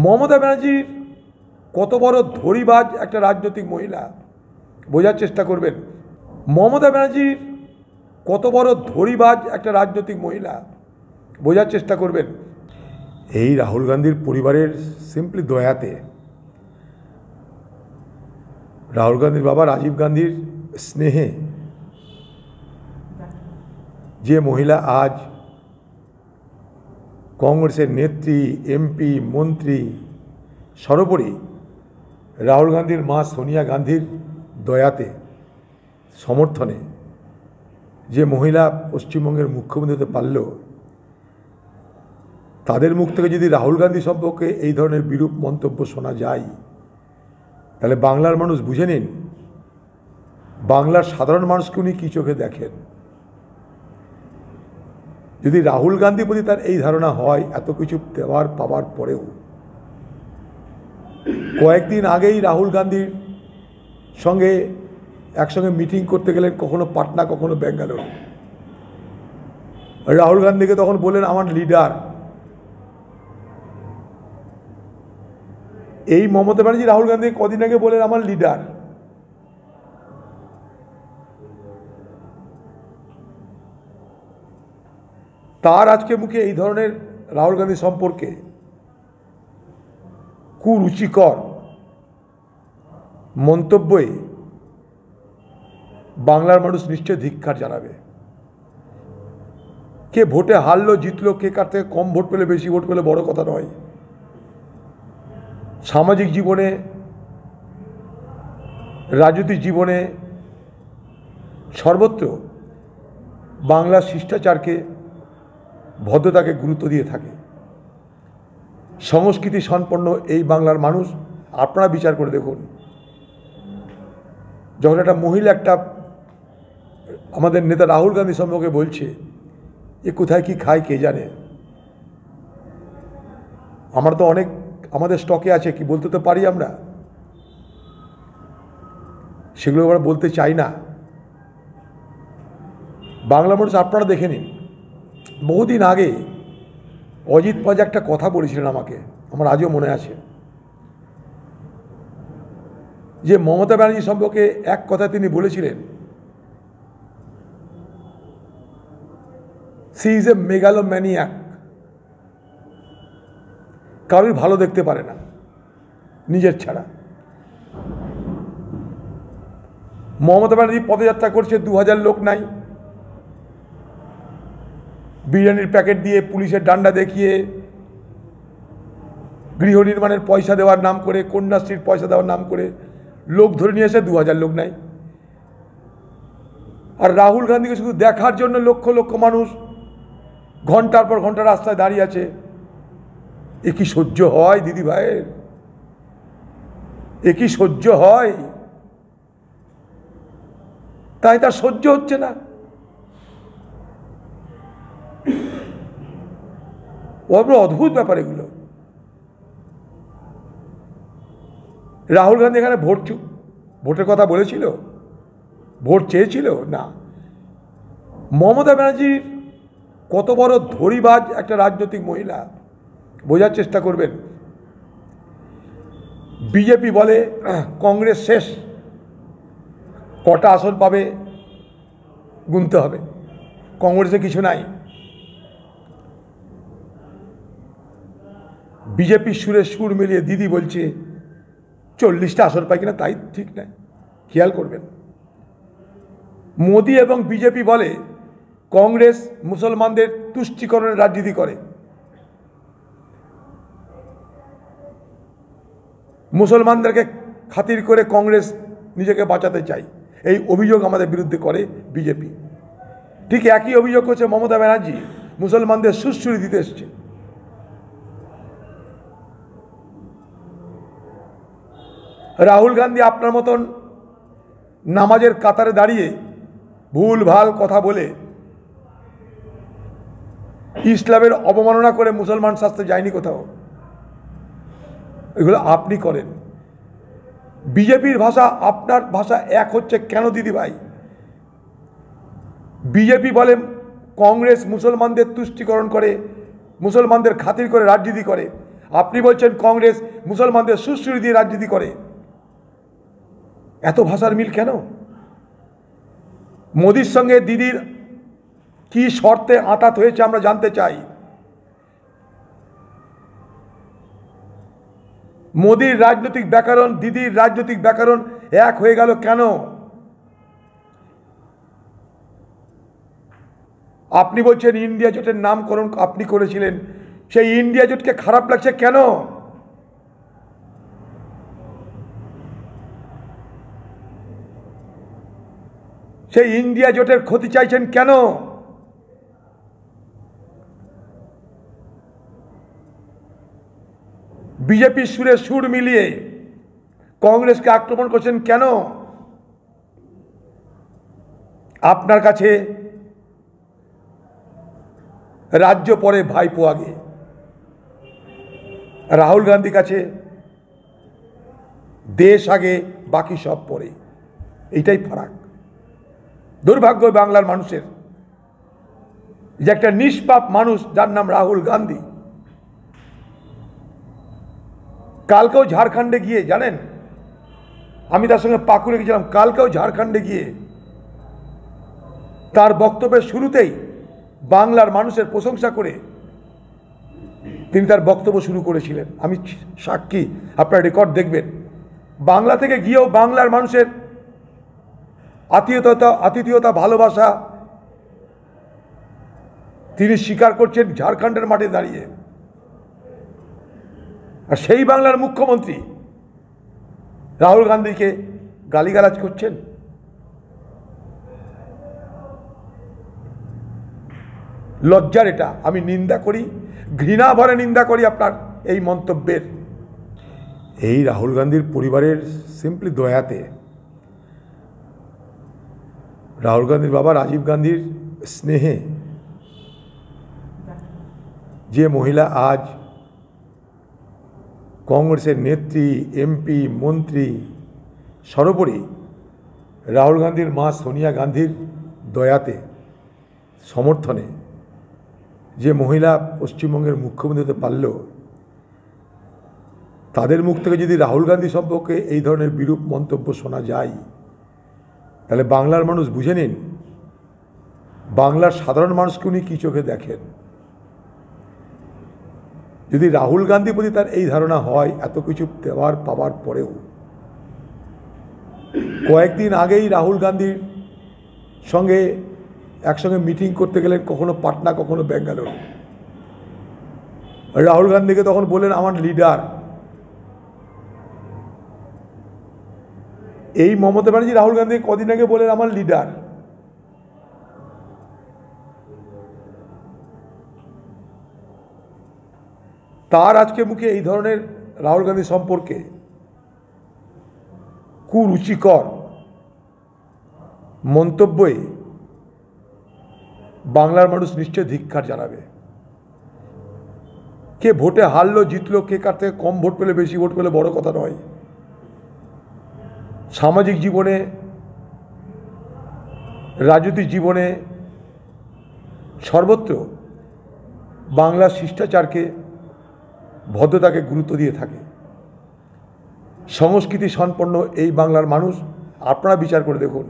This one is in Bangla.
মমতা ব্যানার্জির কত বড় ধড়িবাজ একটা রাজনৈতিক মহিলা বোঝার চেষ্টা করবেন। মমতা ব্যানার্জির কত বড় ধড়িবাজ একটা রাজনৈতিক মহিলা বোঝার চেষ্টা করবেন। এই রাহুল গান্ধীর পরিবারের সিম্পলি দয়াতে, রাহুল গান্ধীর বাবা রাজীব গান্ধীর স্নেহে যে মহিলা আজ কংগ্রেসের নেত্রী, এমপি, মন্ত্রী, সর্বোপরি রাহুল গান্ধীর মা সোনিয়া গান্ধীর দয়াতে, সমর্থনে যে মহিলা পশ্চিমবঙ্গের মুখ্যমন্ত্রী হতে পারল, তাদের মুখ থেকে যদি রাহুল গান্ধী সম্পর্কে এই ধরনের বিরূপ মন্তব্য শোনা যায়, তাহলে বাংলার মানুষ বুঝে নিন বাংলার সাধারণ মানুষকে উনি কী চোখে দেখেন। যদি রাহুল গান্ধীর প্রতি তার এই ধারণা হয়, এত কিছু দেওয়ার পাওয়ার পরেও, কয়েকদিন আগেই রাহুল গান্ধীর সঙ্গে একসঙ্গে মিটিং করতে গেলেন, কখনো পাটনা, কখনো ব্যাঙ্গালোর। রাহুল গান্ধীকে তখন বললেন আমার লিডার। এই মমতা ব্যানার্জি রাহুল গান্ধীকে কদিন আগে বলেন আমার লিডার। তার আজকে মুখে এই ধরনের রাহুল গান্ধী সম্পর্কে কুরুচিকর মন্তব্যে বাংলার মানুষ নিশ্চয় ধিক্কার জানাবে। কে ভোটে হারলো জিতলো, কে কার থেকে কম ভোট পেলে বেশি ভোট পেলে বড় কথা নয়। সামাজিক জীবনে, রাজনৈতিক জীবনে, সর্বত্র বাংলার শিষ্টাচারকে, ভদ্রতাকে গুরুত্ব দিয়ে থাকে। সংস্কৃতি সম্পন্ন এই বাংলার মানুষ, আপনারা বিচার করে দেখুন, যখন একটা মহিলা একটা আমাদের নেতা রাহুল গান্ধী সম্পর্কে বলছে, এ কোথায় কি খায় কে জানে। আমরা তো অনেক আমাদের স্টকে আছে, কি বলতে তো পারি আমরা, সেগুলো আমরা বলতে চাই না। বাংলা মানুষ আপনারা দেখে নিন, বহুদিন আগে অজিত পাজ একটা কথা বলেছিলেন আমাকে, আমার আজও মনে আছে, যে মমতা ব্যানার্জি সম্পর্কে এক কথা তিনি বলেছিলেন, সি ইজ এ মেগালোম্যানিয়াক। কারোর ভালো দেখতে পারে না নিজের ছাড়া। মমতা ব্যানার্জি পদযাত্রা করছে, 2000 লোক নাই, বিরিয়ানির প্যাকেট দিয়ে, পুলিশের ডান্ডা দেখিয়ে, গৃহ নির্মাণের পয়সা দেওয়ার নাম করে, কন্যাশ্রীর পয়সা দেওয়ার নাম করে লোক ধরে নিয়ে এসে 2000 লোক নাই। আর রাহুল গান্ধীকে শুধু দেখার জন্য লক্ষ লক্ষ মানুষ ঘন্টার পর ঘন্টা রাস্তায় দাঁড়িয়ে আছে। এ কি সহ্য হয় দিদি ভাইয়ের? এ কি সহ্য হয়? তাই তার সহ্য হচ্ছে না। অদ্ভুত ব্যাপার এগুলো। রাহুল গান্ধী এখানে ভোটের কথা বলেছিল, ভোট চেয়েছিল না। মমতা ব্যানার্জির কত বড় ধড়িবাজ একটা রাজনৈতিক মহিলা বোঝার চেষ্টা করবেন। বিজেপি বলে কংগ্রেস শেষ, কটা আসন পাবে গুনতে হবে, কংগ্রেসে কিছু নাই। বিজেপির সুরে সুর মিলিয়ে দিদি বলছে 40টা আসন পায় কিনা তাই ঠিক নাই, খেয়াল করবেন। মোদি এবং বিজেপি বলে কংগ্রেস মুসলমানদের তুষ্টিকরণের রাজনীতি করে, মুসলমানদেরকে খাতির করে কংগ্রেস নিজেকে বাঁচাতে চায়। এই অভিযোগ আমাদের বিরুদ্ধে করে বিজেপি। ঠিক একই অভিযোগ করছে মমতা ব্যানার্জি, মুসলমানদের সুশ্রুতি দিতে এসছে। রাহুল গান্ধী আপনার মতন নামাজের কাতারে দাঁড়িয়ে ভুল ভাল কথা বলে ইসলামের অবমাননা করে মুসলমান শাস্ত্রে যায়নি কোথাও। এগুলো আপনি করেন। বিজেপির ভাষা আপনার ভাষা এক হচ্ছে কেন দিদি ভাই? বিজেপি বলে কংগ্রেস মুসলমানদের তুষ্টিকরণ করে, মুসলমানদের খাতির করে রাজনীতি করে, আপনি বলছেন কংগ্রেস মুসলমানদের সুশ্রী দিয়ে রাজনীতি করে। এত ভাষার মিল কেন? মোদির সঙ্গে দিদির কি শর্তে আঁতাত হয়েছে আমরা জানতে চাই। মোদির রাজনৈতিক ব্যাকরণ দিদির রাজনৈতিক ব্যাকরণ এক হয়ে গেল কেন? আপনি বলছেন ইন্ডিয়া জোটের নামকরণ আপনি করেছিলেন, সেই ইন্ডিয়া জোটকে খারাপ লাগছে কেন? সেই ইন্ডিয়া জোটের ক্ষতি চাইছেন কেন? বিজেপির সুরে সুর মিলিয়ে কংগ্রেসকে আক্রমণ করছেন কেন? আপনার কাছে রাজ্য পরে ভাইপো আগে, রাহুল গান্ধীর কাছে দেশ আগে বাকি সব পরে। এইটাই ফারাক। দুর্ভাগ্য বাংলার মানুষের যে একটা নিষ্পাপ মানুষ যার নাম রাহুল গান্ধী কালকেও ঝাড়খণ্ডে গিয়ে, জানেন আমি তার সঙ্গে পাকুড়ে গেছিলাম, কালকেও ঝাড়খণ্ডে গিয়ে তার বক্তব্যের শুরুতেই বাংলার মানুষের প্রশংসা করে তিনি তার বক্তব্য শুরু করেছিলেন। আমি সাক্ষী, আপনার রেকর্ড দেখবেন। বাংলা থেকে গিয়েও বাংলার মানুষের আতিথেয়তা ভালোবাসা তিনি স্বীকার করছেন ঝাড়খণ্ডের মাঠে দাঁড়িয়ে। আর সেই বাংলার মুখ্যমন্ত্রী রাহুল গান্ধীকে গালিগালাজ করছেন। লজ্জার এটা। আমি নিন্দা করি, ঘৃণা ভরে নিন্দা করি আপনার এই মন্তব্যের। এই রাহুল গান্ধীর পরিবারের সিম্পলি দয়াতে, রাহুল গান্ধীর বাবা রাজীব গান্ধীর স্নেহে যে মহিলা আজ কংগ্রেসের নেত্রী, এমপি, মন্ত্রী, সর্বোপরি রাহুল গান্ধীর মা সোনিয়া গান্ধীর দয়াতে, সমর্থনে যে মহিলা পশ্চিমবঙ্গের মুখ্যমন্ত্রী হতে পারল, তাদের মুখ থেকে যদি রাহুল গান্ধী সম্পর্কে এই ধরনের বিরূপ মন্তব্য শোনা যায়, তাহলে বাংলার মানুষ বুঝে নিন বাংলার সাধারণ মানুষকে উনি কী চোখে দেখেন। যদি রাহুল গান্ধীর প্রতি তার এই ধারণা হয় এত কিছু দেওয়ার পাওয়ার পরেও, কয়েকদিন আগেই রাহুল গান্ধীর সঙ্গে একসঙ্গে মিটিং করতে গেলেন, কখনো পাটনা কখনো বেঙ্গালুরু। রাহুল গান্ধীকে তখন বললেন আমার লিডার। এই মমতা ব্যানার্জি রাহুল গান্ধীকে কদিন আগে বলেন আমার লিডার। তার আজকে মুখে এই ধরনের রাহুল গান্ধী সম্পর্কে কুরুচিকর মন্তব্যে বাংলার মানুষ নিশ্চয় ধিক্কার জানাবে। কে ভোটে হারলো জিতলো, কে কার থেকে কম ভোট পেলে বেশি ভোট পেলে বড় কথা নয়। সামাজিক জীবনে, রাজনৈতিক জীবনে সর্বত্র বাংলার শিষ্টাচারকে, ভদ্রতাকে গুরুত্ব দিয়ে থাকে। সংস্কৃতি সম্পন্ন এই বাংলার মানুষ, আপনারা বিচার করে দেখুন।